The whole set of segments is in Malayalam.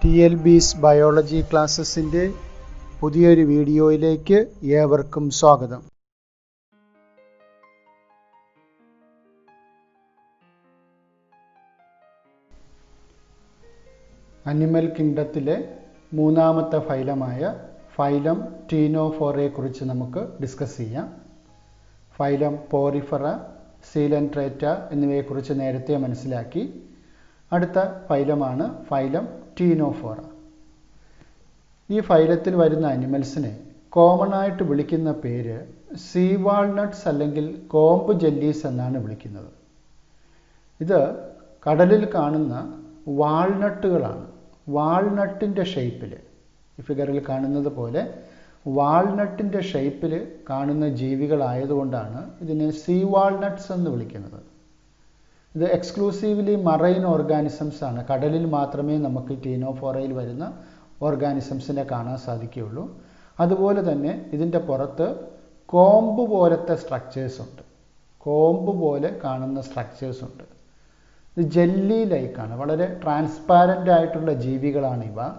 TLB's ബയോളജി ക്ലാസ്സസിൻ്റെ പുതിയൊരു വീഡിയോയിലേക്ക് ഏവർക്കും സ്വാഗതം. അനിമൽ കിങ്ഡത്തിലെ മൂന്നാമത്തെ ഫൈലമായ ഫൈലം ടീനോഫോറയെ കുറിച്ച് നമുക്ക് ഡിസ്കസ് ചെയ്യാം. ഫൈലം പോറിഫെറ, സീലൻട്രേറ്റ എന്നിവയെക്കുറിച്ച് നേരത്തെ മനസ്സിലാക്കി. അടുത്ത ഫൈലമാണ് ഫൈലം ടീനോഫോറ. ഈ ഫൈലത്തിൽ വരുന്ന അനിമൽസിനെ കോമൺ ആയിട്ട് വിളിക്കുന്ന പേര് സീ വാൾനട്ട്സ് അല്ലെങ്കിൽ കോമ്പ് ജെല്ലീസ് എന്നാണ് വിളിക്കുന്നത്. ഇത് കടലിൽ കാണുന്ന വാൾനട്ടുകളാണ്. വാൾനട്ടിൻ്റെ ഷേപ്പിൽ, ഈ ഫിഗറിൽ കാണുന്നത് പോലെ വാൾനട്ടിൻ്റെ ഷേപ്പിൽ കാണുന്ന ജീവികളായതുകൊണ്ടാണ് ഇതിനെ സീ വാൾനട്ട്സ് എന്ന് വിളിക്കുന്നത്. ഇത് എക്സ്ക്ലൂസീവ്ലി മറൈൻ ഓർഗാനിസംസ് ആണ്. കടലിൽ മാത്രമേ നമുക്ക് ടീനോഫോറയിൽ വരുന്ന ഓർഗാനിസംസിനെ കാണാൻ സാധിക്കുകയുള്ളൂ. അതുപോലെ തന്നെ ഇതിൻ്റെ പുറത്ത് കോമ്പ് പോലത്തെ സ്ട്രക്ചേഴ്സ് ഉണ്ട്. കോമ്പ് പോലെ കാണുന്ന സ്ട്രക്ചേഴ്സ് ഉണ്ട്. ഇത് ജെല്ലി ലൈക്കാണ്. വളരെ ട്രാൻസ്പാരൻ്റ് ആയിട്ടുള്ള ജീവികളാണ് ഇവ.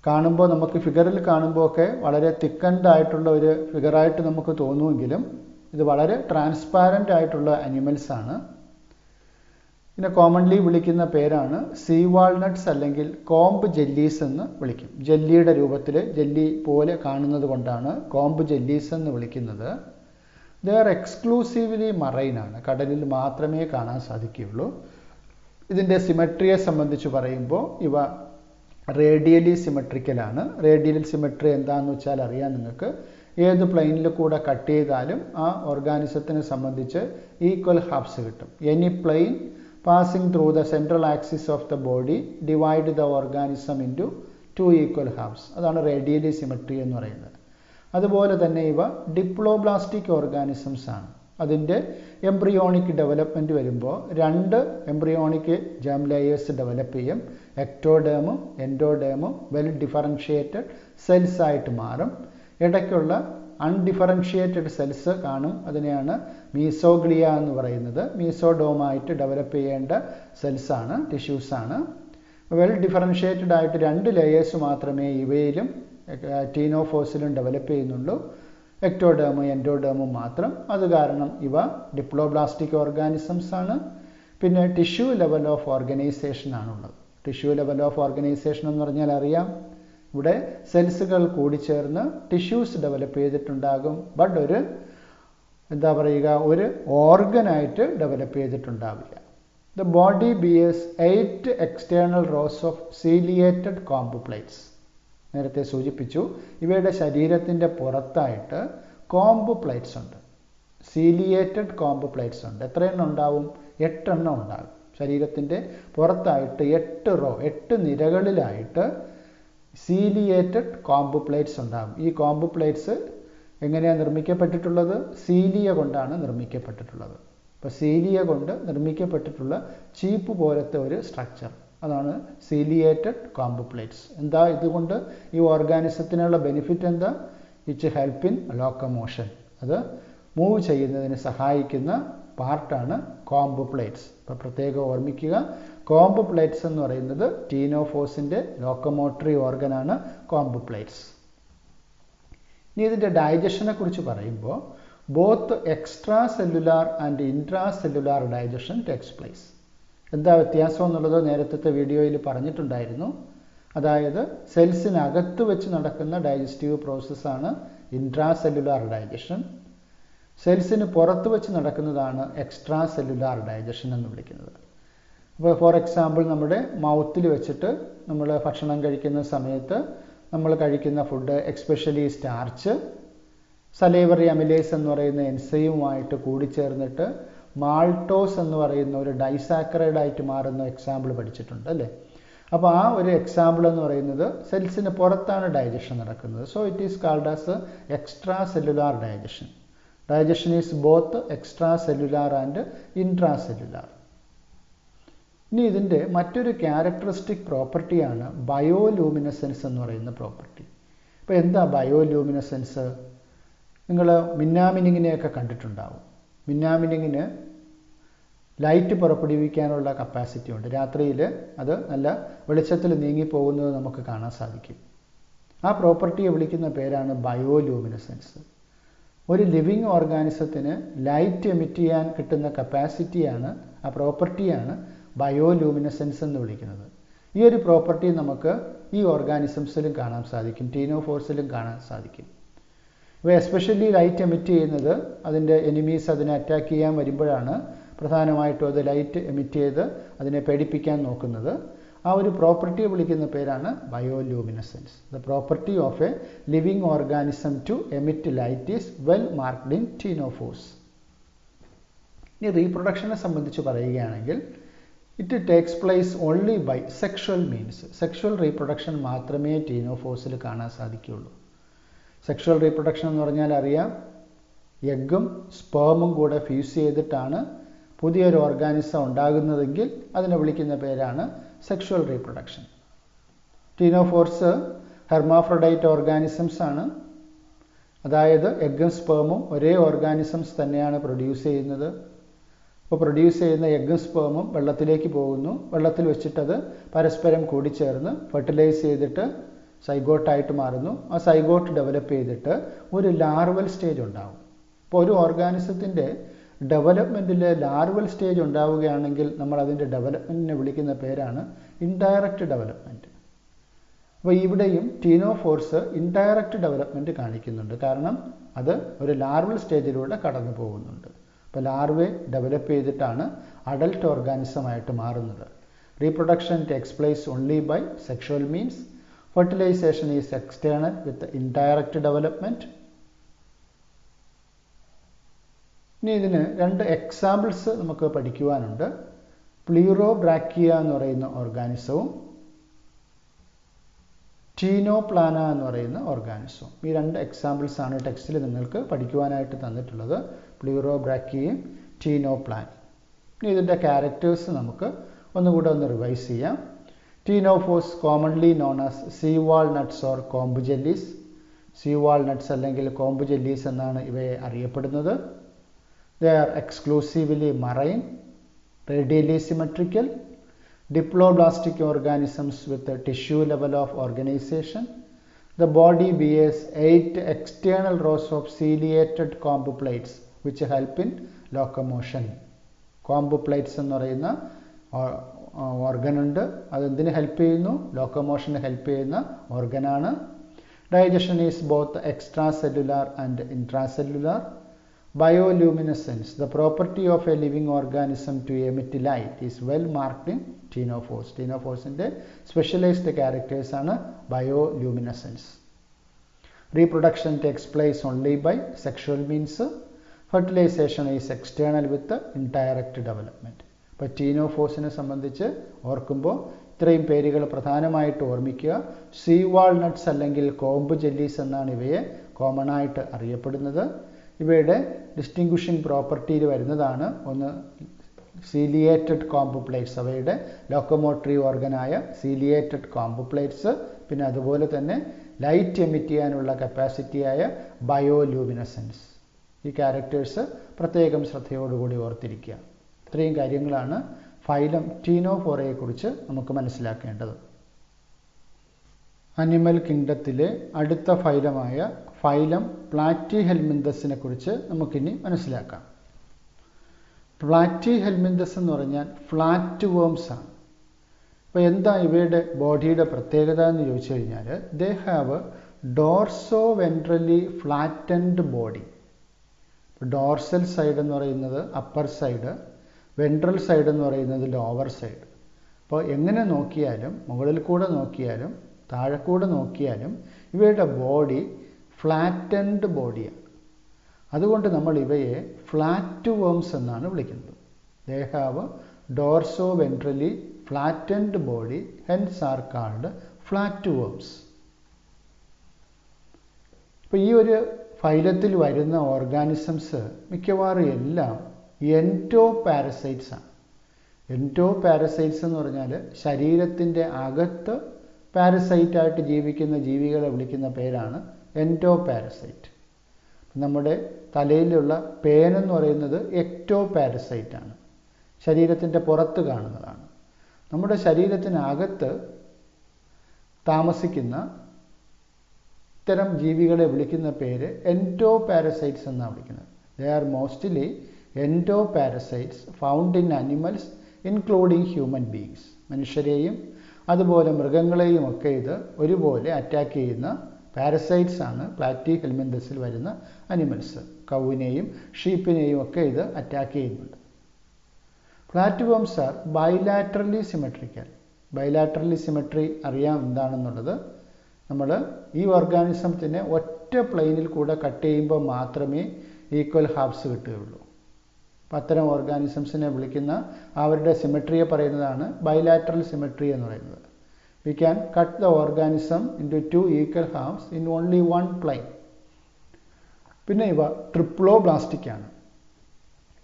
കാണുമ്പോൾ നമുക്ക് ഫിഗറിൽ കാണുമ്പോൾ ഒക്കെ വളരെ തിക്കൻഡ് ആയിട്ടുള്ള ഒരു ഫിഗറായിട്ട് നമുക്ക് തോന്നുമെങ്കിലും ഇത് വളരെ ട്രാൻസ്പാരൻ്റ് ആയിട്ടുള്ള അനിമൽസാണ്. ഇതിനെ കോമൺലി വിളിക്കുന്ന പേരാണ് സീ വാൾനട്ട്സ് അല്ലെങ്കിൽ കോമ്പ് ജെല്ലീസ് എന്ന് വിളിക്കും. ജെല്ലിയുടെ രൂപത്തിൽ, ജെല്ലി പോലെ കാണുന്നത് കൊണ്ടാണ് കോമ്പ് ജെല്ലീസ് എന്ന് വിളിക്കുന്നത്. ദേ ആർ എക്സ്ക്ലൂസീവ്ലി മറൈനാണ്. കടലിൽ മാത്രമേ കാണാൻ സാധിക്കുകയുള്ളൂ. ഇതിൻ്റെ സിമെട്രിയെ സംബന്ധിച്ച് പറയുമ്പോൾ ഇവ റേഡിയലി സിമെട്രിക്കലാണ്. റേഡിയൽ സിമെട്രി എന്താണെന്ന് വെച്ചാൽ അറിയാം നിങ്ങൾക്ക്. ഏത് പ്ലെയിനിൽ കൂടെ കട്ട് ചെയ്താലും ആ ഓർഗാനിസത്തിനെ സംബന്ധിച്ച് ഈക്വൽ ഹാഫ്സ് കിട്ടും. Any plane passing through the central axis of the body divide the organism into 2 equal halves. അതാണ് റേഡിയലി സിമെട്രി എന്ന് പറയുന്നത്. അതുപോലെ തന്നെ ഇവ ഡിപ്ലോബ്ലാസ്റ്റിക് ഓർഗാനിസംസ് ആണ്. അതിൻ്റെ എംബ്രിയോണിക് ഡെവലപ്മെൻറ്റ് വരുമ്പോൾ 2 എംബ്രിയോണിക് ജേം ലെയേഴ്സ് ഡെവലപ്പ് ചെയ്യും. എക്ടോഡേമും എൻഡോഡേമും വെൽ ഡിഫറൻഷിയേറ്റഡ് സെൽസ് ആയിട്ട് മാറും. ഇടയ്ക്കുള്ള അൺഡിഫറൻഷിയേറ്റഡ് സെൽസ് കാണും. അതിനെയാണ് മീസോഗ്ലിയ എന്ന് പറയുന്നത്. മീസോഡോമായിട്ട് ഡെവലപ്പ് ചെയ്യേണ്ട സെൽസാണ്, ടിഷ്യൂസാണ്. വെൽ ഡിഫറൻഷിയേറ്റഡ് ആയിട്ട് 2 ലെയേഴ്സ് മാത്രമേ ഇവയിലും ടീനോഫോസിലും ഡെവലപ്പ് ചെയ്യുന്നുള്ളൂ. എക്ടോഡേമും എൻഡോഡേമും മാത്രം. അത് കാരണം ഇവ ഡിപ്ലോബ്ലാസ്റ്റിക് ഓർഗാനിസംസ് ആണ്. പിന്നെ ടിഷ്യൂ ലെവൽ ഓഫ് ഓർഗനൈസേഷൻ ആണുള്ളത്. ടിഷ്യൂ ലെവൽ ഓഫ് ഓർഗനൈസേഷൻ എന്ന് പറഞ്ഞാൽ അറിയാം, ഇവിടെ സെൽസുകൾ കൂടിച്ചേർന്ന് ടിഷ്യൂസ് ഡെവലപ്പ് ചെയ്തിട്ടുണ്ടാകും. ബട്ട് ഒരു ഓർഗനായിട്ട് ഡെവലപ്പ് ചെയ്തിട്ടുണ്ടാവില്ല. The body bears 8 external rows of ciliated comb plates. നേരത്തെ സൂചിപ്പിച്ചു, ഇവയുടെ ശരീരത്തിൻ്റെ പുറത്തായിട്ട് കോമ്പ് പ്ലേറ്റ്സ് ഉണ്ട്. സീലിയേറ്റഡ് കോമ്പ് പ്ലേറ്റ്സ് ഉണ്ട്. എത്ര എണ്ണം ഉണ്ടാവും? 8 എണ്ണം ഉണ്ടാകും. ശരീരത്തിൻ്റെ പുറത്തായിട്ട് 8 നിരകളിലായിട്ട് സീലിയേറ്റഡ് കോമ്പ് പ്ലേറ്റ്സ് ഉണ്ടാകും. ഈ കോമ്പ് പ്ലേറ്റ്സ് എങ്ങനെയാണ് നിർമ്മിക്കപ്പെട്ടിട്ടുള്ളത്? സീലിയ കൊണ്ടാണ് നിർമ്മിക്കപ്പെട്ടിട്ടുള്ളത്. അപ്പോൾ സീലിയ കൊണ്ട് നിർമ്മിക്കപ്പെട്ടിട്ടുള്ള ചീപ്പ് പോലത്തെ ഒരു സ്ട്രക്ചർ, അതാണ് സീലിയേറ്റഡ് കോമ്പ് പ്ലേറ്റ്സ്. എന്താ ഇതുകൊണ്ട് ഈ ഓർഗാനിസത്തിനുള്ള ബെനിഫിറ്റ് എന്താ? It help in locomotion. അത് മൂവ് ചെയ്യുന്നതിന് സഹായിക്കുന്ന പാർട്ടാണ് കോമ്പ് പ്ലേറ്റ്സ്. അപ്പോൾ പ്രത്യേകം ഓർമ്മിക്കുക, കോമ്പ് പ്ലേറ്റ്സ് എന്ന് പറയുന്നത് ടീനോഫോസിൻ്റെ ലോക്കോമോട്ടറി ഓർഗനാണ് കോമ്പ് പ്ലേറ്റ്സ്. ഇനി ഇതിൻ്റെ ഡൈജഷനെ കുറിച്ച് പറയുമ്പോൾ both extra cellular and intra cellular digestion takes place. എന്താ വ്യത്യാസം എന്നുള്ളത് നേരത്തെ വീഡിയോയിൽ പറഞ്ഞിട്ടുണ്ടായിരുന്നു. അതായത് സെൽസിനകത്ത് വെച്ച് നടക്കുന്ന ഡൈജസ്റ്റീവ് പ്രോസസ്സാണ് ഇൻട്രാ സെല്ലുലാർ ഡൈജഷൻ. സെൽസിന് പുറത്ത് വെച്ച് നടക്കുന്നതാണ് എക്സ്ട്രാ സെല്ലുലാർ ഡൈജഷൻ എന്ന് വിളിക്കുന്നത്. അപ്പോൾ ഫോർ എക്സാമ്പിൾ, നമ്മുടെ മൗത്തിൽ വെച്ചിട്ട് നമ്മൾ ഭക്ഷണം കഴിക്കുന്ന സമയത്ത് നമ്മൾ കഴിക്കുന്ന food, especially starch, salivary amylase എന്ന് പറയുന്ന എൻസൈമുമായിട്ട് കൂടിച്ചേർന്നിട്ട് മാൾട്ടോസ് എന്ന് പറയുന്ന ഒരു ഡൈസാക്കറൈഡായിട്ട് മാറുന്ന എക്സാമ്പിൾ പഠിച്ചിട്ടുണ്ട് അല്ലേ? അപ്പോൾ ആ ഒരു എക്സാമ്പിൾ എന്ന് പറയുന്നത് സെൽസിന് പുറത്താണ് ഡൈജഷൻ നടക്കുന്നത്. So it is called as extra cellular digestion. Digestion is both extra cellular and intra cellular. ഇനി ഇതിൻ്റെ മറ്റൊരു ക്യാരക്ടറിസ്റ്റിക് പ്രോപ്പർട്ടിയാണ് ബയോലൂമിനസെൻസ് എന്ന് പറയുന്ന പ്രോപ്പർട്ടി. അപ്പോൾ എന്താ ബയോലൂമിനസെൻസ്? നിങ്ങൾ മിന്നാമിനിങ്ങിനെയൊക്കെ കണ്ടിട്ടുണ്ടാവും. മിന്നാമിനിങ്ങിന് ലൈറ്റ് പുറപ്പെടുവിക്കാനുള്ള കപ്പാസിറ്റി ഉണ്ട്. രാത്രിയിൽ അത് നല്ല വെളിച്ചത്തിൽ നീങ്ങിപ്പോകുന്നത് നമുക്ക് കാണാൻ സാധിക്കും. ആ പ്രോപ്പർട്ടിയെ വിളിക്കുന്ന പേരാണ് ബയോലൂമിനസെൻസ്. ഒരു ലിവിങ് ഓർഗാനിസത്തിന് ലൈറ്റ് എമിറ്റ് ചെയ്യാൻ കിട്ടുന്ന കപ്പാസിറ്റിയാണ്, ആ പ്രോപ്പർട്ടിയാണ് ബയോലൂമിനസെൻസ് എന്ന് വിളിക്കുന്നത്. ഈ ഒരു പ്രോപ്പർട്ടി നമുക്ക് ഈ ഓർഗാനിസംസിലും കാണാൻ സാധിക്കും, ടീനോഫോഴ്സിലും കാണാൻ സാധിക്കും. ഇവ എസ്പെഷ്യലി ലൈറ്റ് എമിറ്റ് ചെയ്യുന്നത് അതിൻ്റെ എനിമീസ് അതിനെ അറ്റാക്ക് ചെയ്യാൻ വരുമ്പോഴാണ് പ്രധാനമായിട്ടും അത് ലൈറ്റ് എമിറ്റ് ചെയ്ത് അതിനെ പേടിപ്പിക്കാൻ നോക്കുന്നത്. ആ ഒരു പ്രോപ്പർട്ടിയെ വിളിക്കുന്ന പേരാണ് bioluminescence. The property of a living organism to emit light is well marked in ctenophores. ഇനി റീപ്രൊഡക്ഷനെ സംബന്ധിച്ച് പറയുകയാണെങ്കിൽ it takes place only by sexual means. Sexual reproduction മാത്രമേ ടീനോഫോഴ്സിൽ കാണാൻ സാധിക്കുകയുള്ളൂ. സെക്ഷൽ റീപ്രൊഡക്ഷൻ എന്ന് പറഞ്ഞാൽ അറിയാം, എഗ്ഗും സ്പേമും കൂടെ ഫ്യൂസ് ചെയ്തിട്ടാണ് പുതിയൊരു ഓർഗാനിസം ഉണ്ടാകുന്നതെങ്കിൽ അതിനെ വിളിക്കുന്ന പേരാണ് സെക്ഷൽ റീപ്രൊഡക്ഷൻ. ടീനോഫോഴ്സ് ഹെർമാഫ്രൊഡൈറ്റ് ഓർഗാനിസംസ് ആണ്. അതായത് എഗ്ഗും സ്പേമും ഒരേ ഓർഗാനിസംസ് തന്നെയാണ് പ്രൊഡ്യൂസ് ചെയ്യുന്നത്. അപ്പോൾ പ്രൊഡ്യൂസ് ചെയ്യുന്ന എഗ്ഗും സ്പേമും വെള്ളത്തിലേക്ക് പോകുന്നു. വെള്ളത്തിൽ വെച്ചിട്ടത് പരസ്പരം കൂടിച്ചേർന്ന് ഫെർട്ടിലൈസ് ചെയ്തിട്ട് സൈഗോട്ടായിട്ട് മാറുന്നു. ആ സൈഗോട്ട് ഡെവലപ്പ് ചെയ്തിട്ട് ഒരു ലാർവൽ സ്റ്റേജ് ഉണ്ടാകും. അപ്പോൾ ഒരു ഓർഗാനിസത്തിൻ്റെ ഡെവലപ്മെൻറ്റിൽ ലാർവൽ സ്റ്റേജ് ഉണ്ടാവുകയാണെങ്കിൽ നമ്മൾ അതിൻ്റെ ഡെവലപ്മെൻറ്റിനെ വിളിക്കുന്ന പേരാണ് ഇൻഡയറക്റ്റ് ഡെവലപ്മെൻറ്റ്. അപ്പോൾ ഇവിടെയും ടീനോഫോഴ്സ് ഇൻഡയറക്റ്റ് ഡെവലപ്മെൻറ്റ് കാണിക്കുന്നുണ്ട്. കാരണം അത് ഒരു ലാർവൽ സ്റ്റേജിലൂടെ കടന്നു പോകുന്നുണ്ട്. അപ്പോൾ ലാർവെ ഡെവലപ്പ് ചെയ്തിട്ടാണ് അഡൽട്ട് ഓർഗാനിസമായിട്ട് മാറുന്നത്. Reproduction takes place only by sexual means. Fertilization is external with indirect development. ഇനി ഇതിന് രണ്ട് എക്സാമ്പിൾസ് നമുക്ക് പഠിക്കുവാനുണ്ട്. പ്ലീറോബ്രാക്കിയ എന്ന് പറയുന്ന ഓർഗാനിസവും ടീനോപ്ലാന എന്ന് പറയുന്ന ഓർഗാനിസവും. ഈ രണ്ട് എക്സാമ്പിൾസ് ആണ് ടെക്സ്റ്റിൽ നിങ്ങൾക്ക് പഠിക്കുവാനായിട്ട് തന്നിട്ടുള്ളത്, പ്ലീറോബ്രാക്കിയയും ടീനോപ്ലാനയും. ഇനി ഇതിൻ്റെ ക്യാരക്ടേഴ്സ് നമുക്ക് ഒന്നുകൂടെ ഒന്ന് റിവൈസ് ചെയ്യാം. Ctenophores commonly known as sea walnuts or comb jellies. Sea walnuts അല്ലെങ്കിൽ കോംബ് ജെല്ലീസ് എന്നാണ് ഇവയെ അറിയപ്പെടുന്നത്. They are exclusively marine, radially symmetrical, diploblastic organisms with a tissue level of organization. The body bears 8 external rows of ciliated comb plates which help in locomotion. Comb plates എന്ന് പറയുന്ന ഓർഗൻ ഉണ്ട്. അതെന്തിന് ഹെൽപ്പ് ചെയ്യുന്നു? ലോക്കോമോഷന് ഹെൽപ്പ് ചെയ്യുന്ന ഓർഗനാണ്. Digestion is both extra cellular and intracellular. Bioluminescence, the property of a living organism to emit light, is well marked in ടീനോഫോഴ്സ്. ടീനോഫോഴ്സിൻ്റെ സ്പെഷ്യലൈസ്ഡ് ക്യാരക്ടേഴ്സ് ആണ് bioluminescence. Reproduction takes place only by sexual means. Fertilization is external with indirect development. ഇപ്പോൾ ടീനോഫോഴ്സിനെ സംബന്ധിച്ച് ഓർക്കുമ്പോൾ ഇത്രയും പേരുകൾ പ്രധാനമായിട്ട് ഓർമ്മിക്കുക. സീ വാൾനട്ട്സ് അല്ലെങ്കിൽ കോംബ് ജെല്ലീസ് എന്നാണ് ഇവയെ കോമൺ ആയിട്ട് അറിയപ്പെടുന്നത്. ഇവയുടെ ഡിസ്റ്റിങ്വിഷിംഗ് പ്രോപ്പർട്ടിയിൽ വരുന്നതാണ് ഒന്ന് സീലിയേറ്റഡ് കോംബ് പ്ലേറ്റ്സ്, അവയുടെ ലോക്കോമോട്ടറി ഓർഗനായ സീലിയേറ്റഡ് കോംബ് പ്ലേറ്റ്സ്. പിന്നെ അതുപോലെ തന്നെ ലൈറ്റ് എമിറ്റ് ചെയ്യാനുള്ള കപ്പാസിറ്റിയായ ബയോലൂമിനസെൻസ്. ഈ ക്യാരക്ടേഴ്സ് പ്രത്യേകം ശ്രദ്ധയോടുകൂടി ഓർത്തിരിക്കുക. ഇത്രയും കാര്യങ്ങളാണ് ഫൈലം ടീനോഫോറയെക്കുറിച്ച് നമുക്ക് മനസ്സിലാക്കേണ്ടത്. അനിമൽ കിങ്ഡത്തിലെ അടുത്ത ഫൈലമായ ഫൈലം പ്ലാറ്റിഹെൽമിന്തസിനെ കുറിച്ച് നമുക്കിനി മനസ്സിലാക്കാം. പ്ലാറ്റിഹെൽമിന്തസ് എന്ന് പറഞ്ഞാൽ ഫ്ലാറ്റ് വേംസ് ആണ്. അപ്പോൾ എന്താ ഇവയുടെ ബോഡിയുടെ പ്രത്യേകത എന്ന് ചോദിച്ചു കഴിഞ്ഞാൽ, ദേ have dorsoventrally flattened body. Dorsal side എന്ന് പറയുന്നത് അപ്പർ സൈഡ്, വെൻട്രൽ സൈഡ് എന്ന് പറയുന്നത് ലോവർ സൈഡ്. അപ്പോൾ എങ്ങനെ നോക്കിയാലും, മുകളിൽ കൂടെ നോക്കിയാലും താഴെ കൂടെ നോക്കിയാലും ഇവയുടെ ബോഡി ഫ്ലാറ്റൻഡ് ബോഡിയാണ്. അതുകൊണ്ട് നമ്മൾ ഇവയെ ഫ്ലാറ്റ് വേംസ് എന്നാണ് വിളിക്കുന്നത്. ദേ have dorsoventrally flattened body, hence are called flat worms. ഇപ്പോൾ ഈ ഒരു ഫൈലത്തിൽ വരുന്ന ഓർഗാനിസംസ് മിക്കവാറും എല്ലാം എൻറ്റോ പാരസൈറ്റ്സ് ആണ്. എൻറ്റോ പാരസൈറ്റ്സ് എന്ന് പറഞ്ഞാൽ ശരീരത്തിൻ്റെ അകത്ത് പാരസൈറ്റായിട്ട് ജീവിക്കുന്ന ജീവികളെ വിളിക്കുന്ന പേരാണ് എൻറ്റോ പാരസൈറ്റ്. നമ്മുടെ തലയിലുള്ള പേൻ എന്ന് പറയുന്നത് എക്ടോ പാരസൈറ്റ് ആണ്. ശരീരത്തിൻ്റെ പുറത്ത് കാണുന്നതാണ്. നമ്മുടെ ശരീരത്തിനകത്ത് താമസിക്കുന്ന ഇത്തരം ജീവികളെ വിളിക്കുന്ന പേര് എൻഡോപാരസൈറ്റ്സ് എന്നാണ് വിളിക്കുന്നത്. They are mostly endoparasites found in animals including human beings. മനുഷ്യരെയും അതുപോലെ മൃഗങ്ങളെയും ഒക്കെ ഇത് ഒരുപോലെ അറ്റാക്ക് ചെയ്യുന്ന പാരസൈറ്റ്സ് ആണ് പ്ലാറ്റി ഹെൽമിന്തസിൽ വരുന്ന അനിമൽസ്. കൗവിനെയും ഷീപ്പിനെയും ഒക്കെ ഇത് അറ്റാക്ക് ചെയ്യുന്നുണ്ട്. Flatworms are bilaterally symmetrical. Bilaterally symmetry അറിയാം എന്താണെന്നുള്ളത്. നമ്മൾ ഈ ഓർഗാനിസത്തിനെ ഒറ്റ പ്ലെയിനിൽ കൂടെ കട്ട് ചെയ്യുമ്പോൾ മാത്രമേ ഈക്വൽ ഹാഫ്സ് കിട്ടുകയുള്ളൂ. അപ്പം അത്തരം ഓർഗാനിസംസിനെ വിളിക്കുന്ന അവരുടെ സിമെട്രിയെ പറയുന്നതാണ് ബൈലാറ്ററൽ സിമെട്രി എന്ന് പറയുന്നത്. We can cut the organism into 2 equal halves in only 1 plane. പിന്നെ ഇവ ട്രിപ്ലോബ്ലാസ്റ്റിക് ആണ്.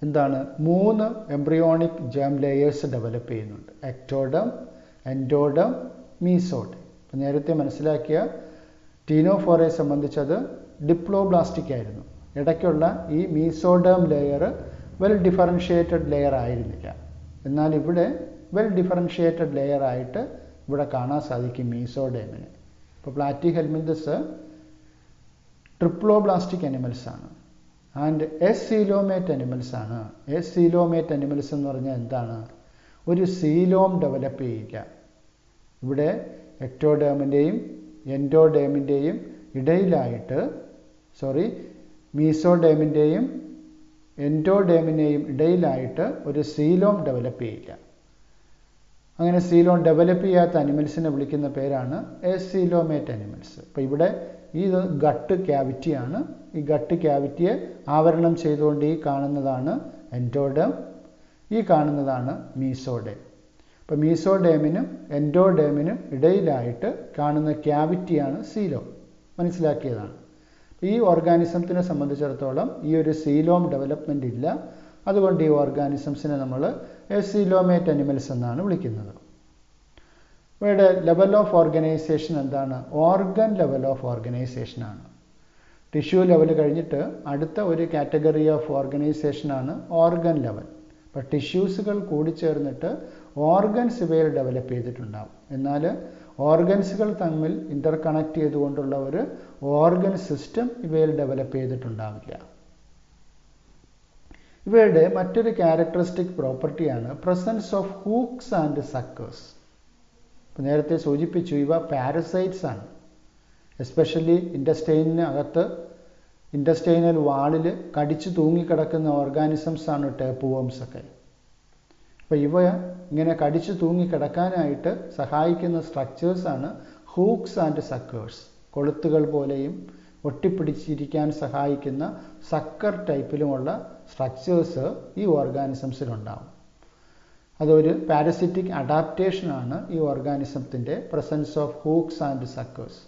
എന്താണ്? 3 എംബ്രിയോണിക് ജേം ലെയേഴ്സ് ഡെവലപ്പ് ചെയ്യുന്നുണ്ട്. Ectoderm, endoderm, mesoderm. അപ്പം നേരത്തെ മനസ്സിലാക്കിയ ടീനോഫോറയെ സംബന്ധിച്ചത് ഡിപ്ലോബ്ലാസ്റ്റിക് ആയിരുന്നു. ഇടയ്ക്കുള്ള ഈ mesoderm layer well differentiated layer ആയിരുന്നില്ല. എന്നാൽ ഇവിടെ വെൽ ഡിഫറൻഷ്യേറ്റഡ് ലെയർ ആയിട്ട് ഇവിടെ കാണാൻ സാധിക്കും മീസോഡേമിന്. ഇപ്പോൾ പ്ലാറ്റി ഹെൽമിന്തസ് ട്രിപ്ലോബ്ലാസ്റ്റിക് അനിമൽസ് ആണ്. ആൻഡ് എസീലോമേറ്റ് അനിമൽസ് ആണ്. എസീലോമേറ്റ് അനിമൽസ് എന്ന് പറഞ്ഞാൽ എന്താണ്? ഒരു സീലോം ഡെവലപ്പ് ചെയ്യില്ല. ഇവിടെ എക്ടോഡേമിൻ്റെയും എൻഡോഡേമിൻ്റെയും ഇടയിലായിട്ട് മീസോഡേമിൻ്റെയും എൻഡോഡേമിനെയും ഇടയിലായിട്ട് ഒരു സീലോം ഡെവലപ്പ് ചെയ്യില്ല. അങ്ങനെ സീലോം ഡെവലപ്പ് ചെയ്യാത്ത അനിമൽസിനെ വിളിക്കുന്ന പേരാണ് എസീലോമേറ്റ് അനിമൽസ്. അപ്പോൾ ഇവിടെ ഇത് ഗട്ട് ക്യാവിറ്റിയാണ്. ഈ ഗട്ട് ക്യാവിറ്റിയെ ആവരണം ചെയ്തുകൊണ്ട് ഈ കാണുന്നതാണ് എൻഡോഡേം, ഈ കാണുന്നതാണ് മീസോഡേം. അപ്പോൾ മീസോഡേമിനും എൻഡോഡേമിനും ഇടയിലായിട്ട് കാണുന്ന ക്യാവിറ്റിയാണ് സീലോം. മനസ്സിലാക്കിയതാണ്. ഈ ഓർഗാനിസത്തിനെ സംബന്ധിച്ചിടത്തോളം ഈ ഒരു സീലോം ഡെവലപ്മെൻ്റ് ഇല്ല. അതുകൊണ്ട് ഈ ഓർഗാനിസംസിനെ നമ്മൾ എസീലോമേറ്റ് അനിമൽസ് എന്നാണ് വിളിക്കുന്നത്. ഇവയുടെ ലെവൽ ഓഫ് ഓർഗനൈസേഷൻ എന്താണ്? ഓർഗൻ ലെവൽ ഓഫ് ഓർഗനൈസേഷനാണ്. ടിഷ്യൂ ലെവൽ കഴിഞ്ഞിട്ട് അടുത്ത ഒരു കാറ്റഗറി ഓഫ് ഓർഗനൈസേഷനാണ് ഓർഗൻ ലെവൽ. അപ്പോൾ ടിഷ്യൂസുകൾ കൂടിച്ചേർന്നിട്ട് ഓർഗൻസ് ഇവയിൽ ഡെവലപ്പ് ചെയ്തിട്ടുണ്ടാവും. എന്നാൽ ഓർഗൻസുകൾ തമ്മിൽ ഇൻ്റർ കണക്ട് ചെയ്തുകൊണ്ടുള്ള ഒരു ഓർഗൻ സിസ്റ്റം ഇവയിൽ ഡെവലപ്പ് ചെയ്തിട്ടുണ്ടാവില്ല. ഇവയുടെ മറ്റൊരു ക്യാരക്ടറിസ്റ്റിക് പ്രോപ്പർട്ടിയാണ് presence of hooks and suckers. ഇപ്പോൾ നേരത്തെ സൂചിപ്പിച്ചു, ഇവ പാരസൈറ്റ്സ് ആണ്. എസ്പെഷ്യലി ഇൻറ്റസ്റ്റൈനകത്ത് ഇൻറ്റസ്റ്റൈനൽ വാളിൽ കടിച്ചു തൂങ്ങിക്കിടക്കുന്ന ഓർഗാനിസംസ് ആണ് ടേപ്പ് വേംസ് ഒക്കെ. അപ്പോൾ ഇവ ഇങ്ങനെ കടിച്ചു തൂങ്ങിക്കിടക്കാനായിട്ട് സഹായിക്കുന്ന സ്ട്രക്ചേഴ്സാണ് ഹൂക്സ് ആൻഡ് സക്കേഴ്സ്. കൊളുത്തുകൾ പോലെയും ഒട്ടിപ്പിടിച്ചിരിക്കാൻ സഹായിക്കുന്ന സക്കർ ടൈപ്പിലുമുള്ള സ്ട്രക്ചേഴ്സ് ഈ ഓർഗാനിസംസിലുണ്ടാവും. അതൊരു പാരസിറ്റിക് അഡാപ്റ്റേഷനാണ് ഈ ഓർഗാനിസത്തിൻ്റെ presence of hooks and suckers.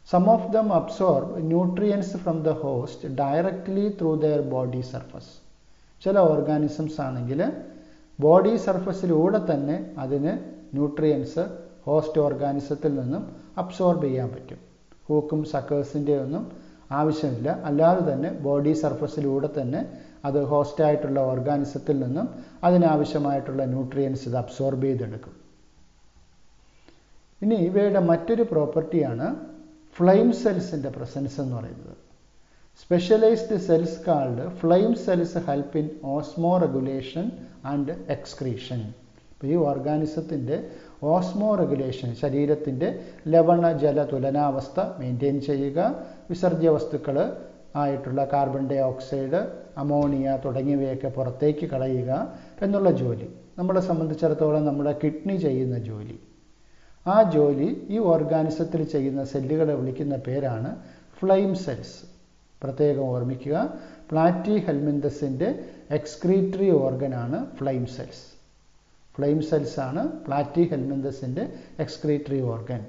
Some of them absorb nutrients from the host directly through their body surface. ചില ഓർഗാനിസംസ് ആണെങ്കിൽ ബോഡി സർഫസിലൂടെ തന്നെ അതിന് ന്യൂട്രിയൻസ് ഹോസ്റ്റ് ഓർഗാനിസത്തിൽ നിന്നും അബ്സോർബ് ചെയ്യാൻ പറ്റും. ഹൂക്കും സക്കേഴ്സിൻ്റെ ഒന്നും ആവശ്യമില്ല. അല്ലാതെ തന്നെ ബോഡി സർഫസിലൂടെ തന്നെ അത് ഹോസ്റ്റായിട്ടുള്ള ഓർഗാനിസത്തിൽ നിന്നും അതിനാവശ്യമായിട്ടുള്ള ന്യൂട്രിയൻസ് ഇത് അബ്സോർബ് ചെയ്തെടുക്കും. ഇനി ഇവയുടെ മറ്റൊരു പ്രോപ്പർട്ടിയാണ് ഫ്ലെയിം സെൽസിൻ്റെ പ്രസൻസ് എന്ന് പറയുന്നത്. Specialised cells called flame cells help in osmoregulation and excretion. ഇപ്പോൾ ഈ ഓർഗാനിസത്തിൻ്റെ ഓസ്മോ റെഗുലേഷൻ, ശരീരത്തിൻ്റെ ലവണ ജല തുലനാവസ്ഥ മെയിൻറ്റെയിൻ ചെയ്യുക, വിസർജ്യ വസ്തുക്കൾ ആയിട്ടുള്ള കാർബൺ ഡൈ ഓക്സൈഡ്, അമോണിയ തുടങ്ങിയവയൊക്കെ പുറത്തേക്ക് കളയുക എന്നുള്ള ജോലി നമ്മളെ സംബന്ധിച്ചിടത്തോളം നമ്മുടെ കിഡ്നി ചെയ്യുന്ന ജോലി. ആ ജോലി ഈ ഓർഗാനിസത്തിൽ ചെയ്യുന്ന സെല്ലുകളെ വിളിക്കുന്ന പേരാണ് ഫ്ലെയിം സെൽസ്. പ്രത്യേകം ഓർമ്മിക്കുക, പ്ലാറ്റി ഹെൽമിന്തസിൻ്റെ എക്സ്ക്രീറ്ററി ഓർഗനാണ് ഫ്ലെയിം സെൽസ്. ഫ്ലെയിം സെൽസ് ആണ് പ്ലാറ്റി ഹെൽമിന്തസിൻ്റെ excretory organ.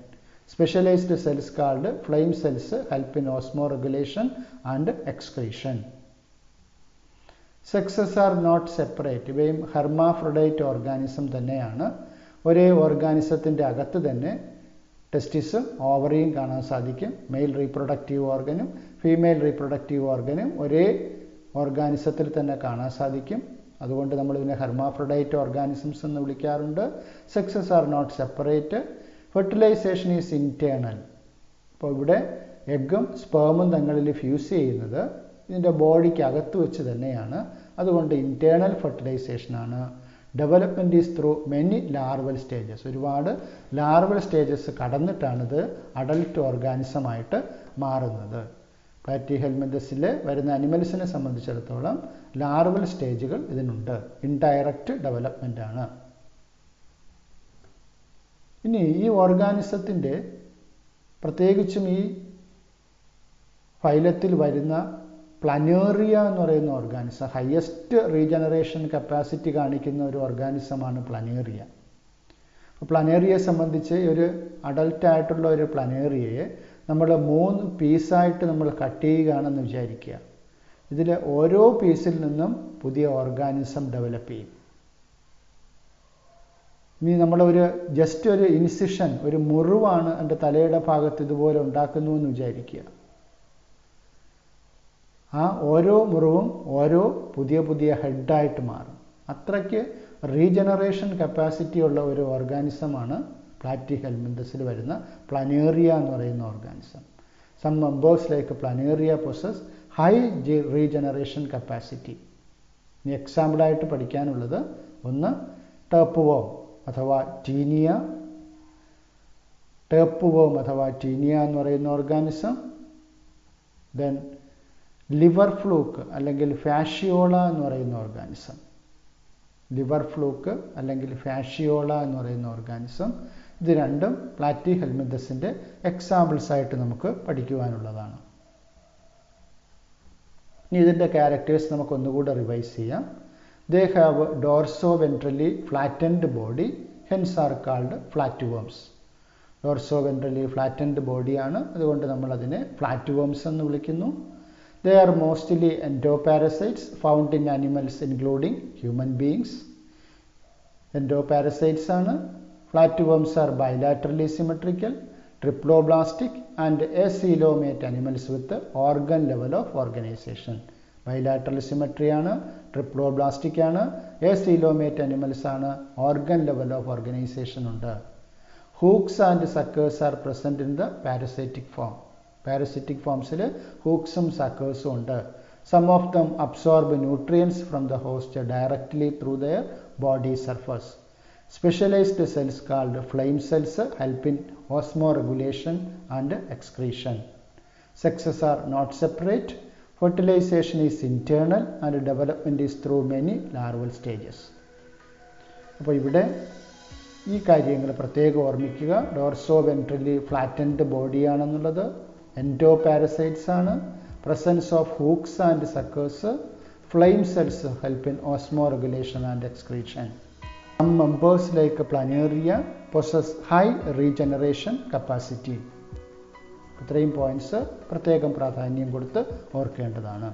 Specialized cells called flame cells help in osmoregulation and excretion. Sexes are not separate. ഇവയും ഹെർമാഫ്രൊഡൈറ്റ് ഓർഗാനിസം തന്നെയാണ്. ഒരേ ഓർഗാനിസത്തിൻ്റെ അകത്ത് തന്നെ ടെസ്റ്റിസും ഓവറിയും കാണാൻ സാധിക്കും. മെയിൽ റീപ്രൊഡക്റ്റീവ് ഓർഗനും ഫീമെയിൽ റീപ്രൊഡക്റ്റീവ് ഓർഗനും ഒരേ ഓർഗാനിസത്തിൽ തന്നെ കാണാൻ സാധിക്കും. അതുകൊണ്ട് നമ്മൾ ഇതിനെ ഹെർമാഫ്രൊഡൈറ്റ് ഓർഗാനിസംസ് എന്ന് വിളിക്കാറുണ്ട്. Sexes are not separate. Fertilization is internal. അപ്പോൾ ഇവിടെ എഗ്ഗും സ്പേമും തങ്ങളിൽ ഫ്യൂസ് ചെയ്യുന്നത് ഇതിൻ്റെ ബോഡിക്ക് അകത്ത് വെച്ച് തന്നെയാണ്. അതുകൊണ്ട് ഇൻറ്റേർണൽ ഫെർട്ടിലൈസേഷനാണ്. Development is through many larval stages. ഒരുപാട് ലാർവൽ സ്റ്റേജസ് കടന്നിട്ടാണിത് അഡൽട്ട് ഓർഗാനിസമായിട്ട് മാറുന്നത്. പ്ലാറ്റിഹെൽമിന്തസിൽ വരുന്ന അനിമൽസിനെ സംബന്ധിച്ചിടത്തോളം ലാർവൽ സ്റ്റേജുകൾ ഇതിനുണ്ട്. ഇൻഡയറക്റ്റ് ഡെവലപ്മെൻ്റ് ആണ്. ഇനി ഈ ഓർഗാനിസത്തിൻ്റെ പ്രത്യേകിച്ചും ഈ ഫൈലത്തിൽ വരുന്ന പ്ലനേറിയ എന്ന് പറയുന്ന ഓർഗാനിസം, ഹയസ്റ്റ് റീജനറേഷൻ കപ്പാസിറ്റി കാണിക്കുന്ന ഒരു ഓർഗാനിസമാണ് പ്ലനേറിയ. അപ്പോൾ പ്ലനേറിയയെ സംബന്ധിച്ച് ഒരു അഡൽട്ടായിട്ടുള്ള ഒരു പ്ലനേറിയയെ നമ്മൾ 3 പീസായിട്ട് നമ്മൾ കട്ട് ചെയ്യുകയാണെന്ന് വിചാരിക്കുക. ഇതിൽ ഓരോ പീസിൽ നിന്നും പുതിയ ഓർഗാനിസം ഡെവലപ്പ് ചെയ്യും. ഇനി നമ്മളൊരു ജസ്റ്റ് ഒരു ഇൻസിഷൻ, ഒരു മുറിവാണ് എൻ്റെ തലയുടെ ഭാഗത്ത് ഇതുപോലെ ഉണ്ടാക്കുന്നു എന്ന് വിചാരിക്കുക. ആ ഓരോ മുറിവും ഓരോ പുതിയ പുതിയ ഹെഡായിട്ട് മാറും. അത്രയ്ക്ക് റീജനറേഷൻ കപ്പാസിറ്റി ഉള്ള ഒരു ഓർഗാനിസമാണ് പ്ലാറ്റിഹെൽമിന്തസിൽ വരുന്ന പ്ലനേറിയ എന്ന് പറയുന്ന organism. Some members like planaria possess high regeneration capacity. ഇനി എക്സാമ്പിളായിട്ട് പഠിക്കാനുള്ളത് ഒന്ന് ടേപ്പ്വോം അഥവാ ടീനിയ. ടേപ്പ്വോം അഥവാ ടീനിയ എന്ന് പറയുന്ന ഓർഗാനിസം. ദെൻ ലിവർ ഫ്ലൂക്ക് അല്ലെങ്കിൽ ഫാഷിയോള എന്ന് പറയുന്ന ഓർഗാനിസം. ലിവർ ഫ്ലൂക്ക് അല്ലെങ്കിൽ ഫാഷിയോള എന്ന് പറയുന്ന ഓർഗാനിസം. ഇത് രണ്ടും പ്ലാറ്റിഹെൽമിന്തസിൻ്റെ എക്സാമ്പിൾസ് ആയിട്ട് നമുക്ക് പഠിക്കുവാനുള്ളതാണ്. ഇനി ഇതിൻ്റെ ക്യാരക്ടേഴ്സ് നമുക്കൊന്നുകൂടെ റിവൈസ് ചെയ്യാം. They have dorsoventrally flattened body, hence are called flat worms. Dorsoventrally flattened ബോഡിയാണ്, അതുകൊണ്ട് നമ്മൾ അതിനെ ഫ്ലാറ്റ് വേംസ് എന്ന് വിളിക്കുന്നു. They are mostly endoparasites found in animals including human beings. Endoparasites ആണ്. Flatworms are bilaterally symmetrical, triploblastic and acoelomate animals with organ level of organization. Bilateral symmetry ആണ്, triploblastic ആണ്, acoelomate animals ആണ്, organ level of organization ഉണ്ട്. Hooks and suckers are present in the parasitic form. Parasitic forms-ൽ ഹൂക്സും സക്കേഴ്സും ഉണ്ട്. Some of them absorb nutrients from the host directly through their body surface. Specialized cells called flame cells help in osmoregulation and excretion. Sexes are not separate. Fertilization is internal and development is through many larval stages. അപ്പോൾ ഇവിടെ ഈ കാര്യങ്ങൾ പ്രത്യേകം ഓർമ്മിക്കുക. ഡോർസോ വെൻട്രലി ഫ്ലാറ്റൻഡ് ബോഡിയാണെന്നുള്ളത്, എൻഡോപാരസൈറ്റ്സ് ആണ്, presence of hooks and suckers, flame cells help in osmoregulation and excretion. Some members like planaria possess high regeneration capacity. ഇത്രയും പോയിന്റ്സ് പ്രത്യേകം പ്രാധാന്യം കൊടുത്ത് ഓർക്കേണ്ടതാണ്.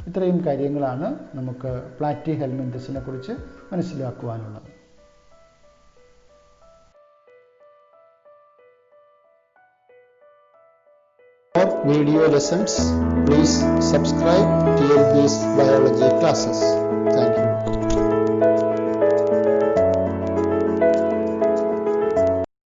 ഇത്രയും കാര്യങ്ങളാണ് നമുക്ക് പ്ലാറ്റിഹെൽമിന്തസിനെ കുറിച്ച് മനസ്സിലാക്കുവാനുള്ളത്. For video lessons, please subscribe TLP's biology classes. Thank you.